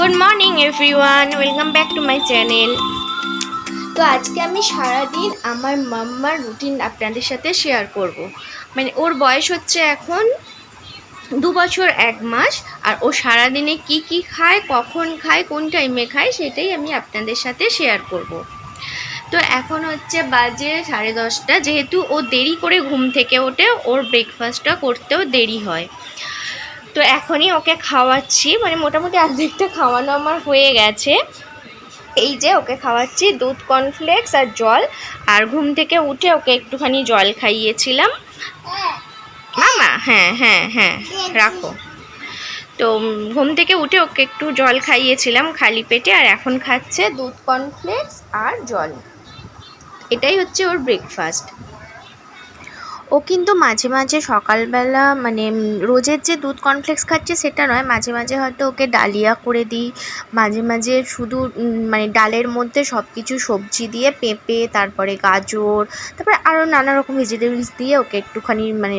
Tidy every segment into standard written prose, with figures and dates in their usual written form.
Good morning everyone, welcome back to my channel. তো আজকে আমি সারাদিন আমার মাম্মার রুটিন আপনাদের সাথে শেয়ার করব। মানে ওর বয়স হচ্ছে এখন 2 বছর 1 মাস, আর ও সারাদিনে কি কি খায়, কখন খায়, কোন টাইমে খায়, সেটাই আমি আপনাদের সাথে শেয়ার করব। তো এখন হচ্ছে বাজে 10:30, যেহেতু ও দেরি করে ঘুম থেকে ওঠে, ওর ব্রেকফাস্টটা করতেও দেরি হয়। তো এখনই ওকে খাওয়াচ্ছি, মানে মোটামুটি অর্ধেকটা খাওয়ানো আমার হয়ে গেছে। এই যে ওকে খাওয়াচ্ছি দুধ, কর্নফ্লেক্স আর জল। আর ঘুম থেকে উঠে ওকে একটুখানি জল খাইয়েছিলাম। মামা, হ্যাঁ হ্যাঁ হ্যাঁ, রাখো। তো ঘুম থেকে উঠে ওকে একটু জল খাইয়েছিলাম খালি পেটে, আর এখন খাচ্ছে দুধ, কর্নফ্লেক্স আর জল। এটাই হচ্ছে ওর ব্রেকফাস্ট। ও কিন্তু মাঝে মাঝে সকালবেলা মানে রোজের যে দুধ কর্নফ্লেক্স খাচ্ছে সেটা নয়, মাঝে মাঝে হয়তো ওকে ডালিয়া করে দিই, মাঝে মাঝে শুধু মানে ডালের মধ্যে সব কিছু সবজি দিয়ে, পেঁপে, তারপরে গাজর, তারপরে আরও নানা রকম ভেজিটেবলস দিয়ে ওকে একটুখানি মানে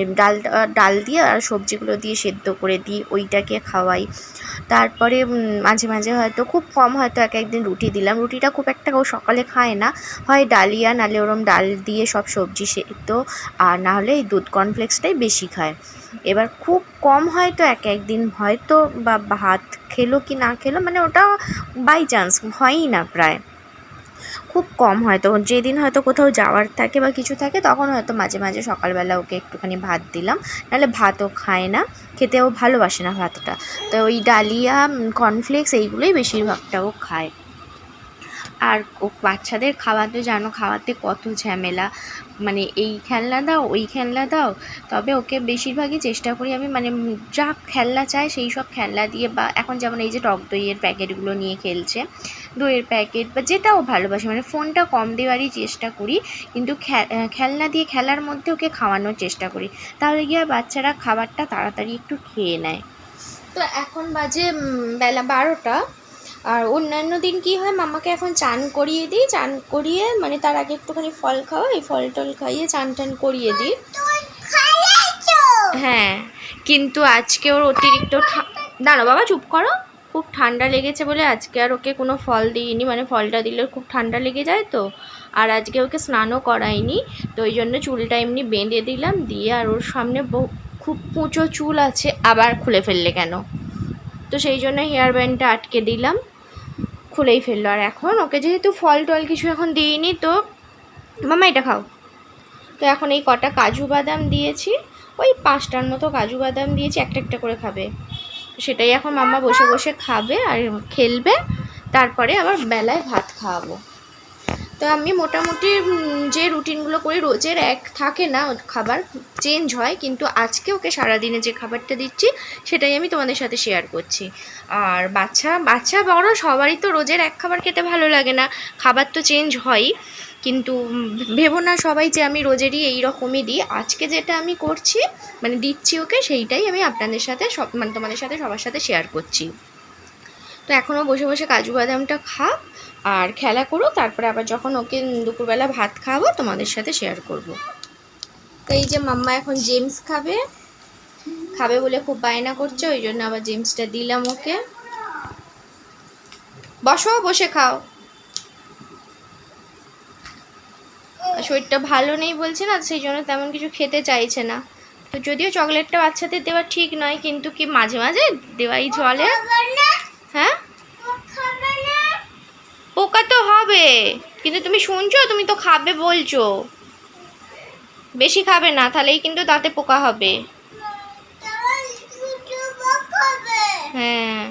ডাল দিয়ে আর সবজিগুলো দিয়ে সেদ্ধ করে দিই, ওইটাকে খাওয়াই। তারপরে মাঝে মাঝে হয়তো খুব কম, হয়তো একদিন রুটি দিলাম। রুটিটা খুব একটা ও সকালে খায় না, হয় ডালিয়া নাহলে ওরম ডাল দিয়ে সব সবজি সেদ্ধ, আর না হলে এই দুধ কর্নফ্লেক্সটাই বেশি খায়। এবার খুব কম হয়তো একদিন হয়তো বা ভাত খেলো কি না খেলো, মানে ওটা বাই চান্স, হয়ই না প্রায়, খুব কম। হয়তো যেদিন হয়তো কোথাও যাওয়ার থাকে বা কিছু থাকে তখন হয়তো মাঝে মাঝে সকালবেলা ওকে একটুখানি ভাত দিলাম, নাহলে ভাতও খায় না, খেতেও ভালোবাসে না ভাতটা। তো ওই ডালিয়া, কর্নফ্লেক্স এইগুলোই বেশিরভাগটা ও খায়। আর বাচ্চাদের খাওয়াতে জানো, খাওয়াতে কত ঝামেলা, মানে এই খেলনা দাও, ওই খেলনা দাও। তবে ওকে বেশিরভাগই চেষ্টা করি আমি, মানে যা খেলনা চায় সেই সব খেলনা দিয়ে, বা এখন যেমন এই যে টক দইয়ের প্যাকেটগুলো নিয়ে খেলছে, দইয়ের প্যাকেট বা যেটা ও ভালোবাসে, মানে ফোনটা কম দেওয়ারই চেষ্টা করি, কিন্তু খেলনা দিয়ে খেলার মধ্যে ওকে খাওয়ানোর চেষ্টা করি, তাহলে গিয়ে বাচ্চারা খাবারটা তাড়াতাড়ি একটু খেয়ে নেয়। তো এখন বাজে বেলা 12টা। আর অন্যান্য দিন কি হয়, মামাকে এখন চান করিয়ে দিই, চান করিয়ে মানে তার আগে একটুখানি ফল খাওয়াই, ফল টল খাইয়ে চান টান করিয়ে দিই। হ্যাঁ, কিন্তু আজকে ওর অতিরিক্ত দাঁড়াও বাবা, চুপ করো। খুব ঠান্ডা লেগেছে বলে আজকে আর ওকে কোনো ফল দিইনি, মানে ফলটা দিলে খুব ঠান্ডা লেগে যায় তো। আর আজকে ওকে স্নানও করাইনি, তো ওই জন্য চুলটা এমনি বেঁধে দিলাম, দিয়ে আর ওর সামনে খুব কুঁচো চুল আছে, আবার খুলে ফেললে কেন, তো সেই জন্য হেয়ার ব্যান্ডটা আটকে দিলাম, খুলেই ফেললো। আর এখন ওকে যেহেতু ফল টল কিছু এখন দিইনি, তো মামা এটা খাও। তো এখন এই কটা কাজু বাদাম দিয়েছি, ওই 5টার মতো কাজু বাদাম দিয়েছি, একটা একটা করে খাবে। সেটাই এখন মাম্মা বসে বসে খাবে আর খেলবে, তারপরে আবার বেলায় ভাত খাওয়াবো। তো আমি মোটামুটি যে রুটিনগুলো করি, রোজের এক থাকে না, খাবার চেঞ্জ হয়, কিন্তু আজকে ওকে সারাদিনে যে খাবারটা দিচ্ছি সেটাই আমি তোমাদের সাথে শেয়ার করছি। আর বাচ্চা বড় সবারই তো রোজের এক খাবার খেতে ভালো লাগে না, খাবার তো চেঞ্জ হয়ই, কিন্তু ভেবো না সবাই যে আমি রোজেরই এই রকমই দিই। আজকে যেটা আমি করছি মানে দিচ্ছি ওকে, সেইটাই আমি আপনাদের সাথে মানে তোমাদের সাথে সবার সাথে শেয়ার করছি। তো এখনও বসে বসে কাজু বাদামটা খাক আর খেলা করো, তারপরে আবার যখন ওকে দুপুরবেলা ভাত খাওয়াবো তোমাদের সাথে শেয়ার করব। তো এই যে মাম্মা এখন জেমস খাবে বলে খুব বায়না করছে, ওই জন্য আবার জেমসটা দিলাম ওকে। বসো, বসে খাও। শরীরটা ভালো নেই বলছে না, সেই জন্য তেমন কিছু খেতে চাইছে না। তো যদিও চকলেটটা বাচ্চাদের দেওয়া ঠিক নয়, কিন্তু কি মাঝে মাঝে দেওয়াই চলে। হ্যাঁ, পোকা তো হবে, কিন্তু তুমি শুনছো, তুমি তো খাবে বলছো, বেশি খাবে না, তাহলেই কিন্তু দাঁতে পোকা হবে। হ্যাঁ,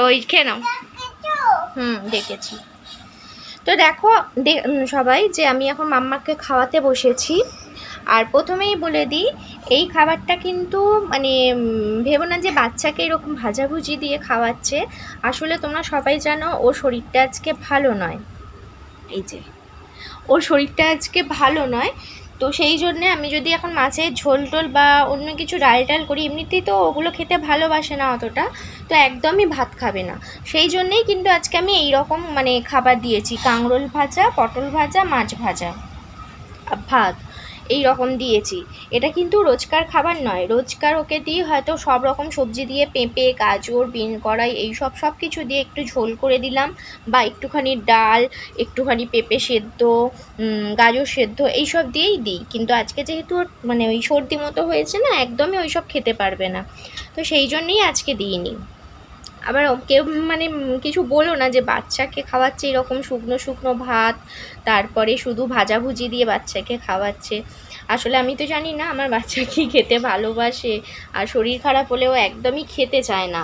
ওই খেয়ে নাও। দেখেছি। তো দেখো সবাই, যে আমি এখন মাম্মাকে খাওয়াতে বসেছি। আর প্রথমেই বলে দিই, এই খাবারটা কিন্তু মানে ভেবো না যে বাচ্চাকে এরকম ভাজাভুজি দিয়ে খাওয়াচ্ছে। আসলে তোমরা সবাই জানো ওর শরীরটা আজকে ভালো নয়, এই যে ওর শরীরটা আজকে ভালো নয়, তো সেই জন্যে আমি যদি এখন মাছের ঝোল টোল বা অন্য কিছু ডাল টাল করি, এমনিতেই তো ওগুলো খেতে ভালোবাসে না অতটা, তো একদমই ভাত খাবে না। সেই জন্যেই কিন্তু আজকে আমি এই রকম মানে খাবার দিয়েছি, কাঁকরোল ভাজা, পটল ভাজা, মাছ ভাজা, ভাত, এই রকম দিয়েছি। এটা কিন্তু রোজকার খাবার নয়, রোজকার ওকে দিই হয়তো সব রকম সবজি দিয়ে পেঁপে, গাজর, বিন কড়াই এই সব কিছু দিয়ে একটু ঝোল করে দিলাম, বা একটুখানি ডাল, একটুখানি পেঁপে সেদ্ধ, গাজর সেদ্ধ এইসব দিয়েই দিই। কিন্তু আজকে যেহেতু ওর মানে ওই সর্দি মতো হয়েছে না, একদমই ওই সব খেতে পারবে না, তো সেই জন্যেই আজকে দিইনি। আবার কেউ মানে কিছু বলো না যে বাচ্চাকে খাওয়াচ্ছে এরকম শুকনো শুকনো ভাত, তারপরে শুধু ভাজাভুজি দিয়ে বাচ্চাকে খাওয়াচ্ছে। আসলে আমি তো জানি না আমার বাচ্চা কি খেতে ভালোবাসে, আর শরীর খারাপ হলেও একদমই খেতে চায় না,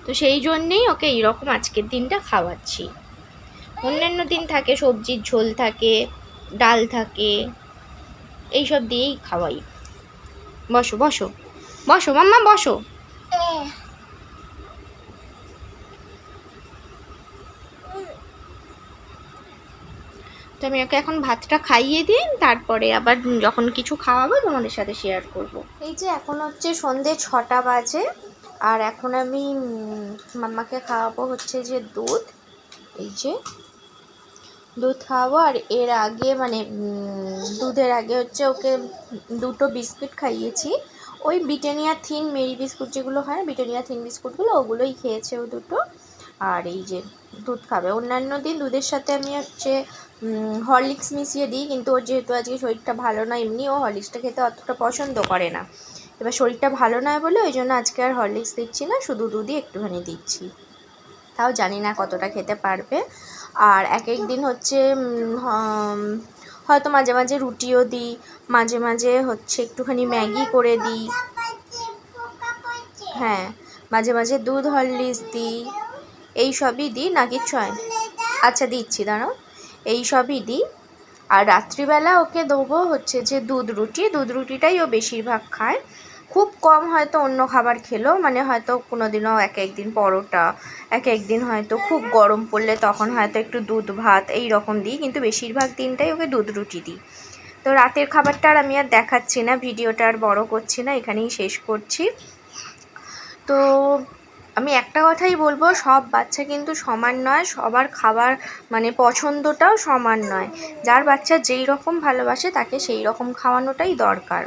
তো সেই জন্যেই ওকে এইরকম আজকের দিনটা খাওয়াচ্ছি। অন্যান্য দিন থাকে সবজির ঝোল থাকে, ডাল থাকে, এইসব দিয়েই খাওয়াই। বসো বসো বসো মাম্মা বসো। তো আমি ওকে এখন ভাতটা খাইয়ে দিই, তারপরে আবার যখন কিছু খাওয়াবো তোমাদের সাথে শেয়ার করব। এই যে এখন হচ্ছে সন্ধে 6টা বাজে, আর এখন আমি মাম্মাকে খাওয়াবো হচ্ছে যে দুধ। এই যে দুধ খাওয়াবো, আর এর আগে মানে দুধের আগে হচ্ছে ওকে 2টো বিস্কুট খাইয়েছি, ওই ব্রিটানিয়া থিন মেরি বিস্কুট যেগুলো হয় না, ব্রিটানিয়া থিন বিস্কুটগুলো, ওগুলোই খেয়েছে ও 2টো। আর এই যে দুধ খাবে। অন্যান্য দিন দুধের সাথে আমি হচ্ছে হরলিক্স মিশিয়ে দিই, কিন্তু ওর যেহেতু আজকে শরীরটা ভালো না, এমনি ও হরলিক্সটা খেতে অতটা পছন্দ করে না, এবার শরীরটা ভালো নয় বলে ওই জন্য আজকে আর হরলিক্স দিচ্ছি না, শুধু দুধই একটুখানি দিচ্ছি। তাও জানি না কতটা খেতে পারবে। আর এক এক দিন হচ্ছে হয়তো মাঝে মাঝে রুটিও দিই, মাঝে মাঝে হচ্ছে একটুখানি ম্যাগি করে দিই, হ্যাঁ মাঝে মাঝে দুধ হরলিক্স দিই, এই সবই দিই। না কিচ্ছু হয়, আচ্ছা দিচ্ছি দাঁড়াও, এই সবই দিই। আর রাত্রিবেলা ওকে দেবো হচ্ছে যে দুধ রুটিটাই ও বেশিরভাগ খায়, খুব কম হয়তো অন্য খাবার খেলো, মানে হয়তো কোনো দিনও এক একদিন পরোটা, এক একদিন হয়তো খুব গরম পড়লে তখন হয়তো একটু দুধ ভাত এই রকম দিই, কিন্তু বেশিরভাগ দিনটাই ওকে দুধ রুটি দিই। তো রাতের খাবারটা আর আমি আর দেখাচ্ছি না, ভিডিওটা আর বড় করছি না, এখানেই শেষ করছি। তো আমি একটা কথাই বলবো, সব বাচ্চা কিন্তু সমান নয়, সবার খাবার মানে পছন্দটাও সমান নয়, যার বাচ্চা যেই রকম ভালোবাসে তাকে সেই রকম খাওয়ানোটাই দরকার।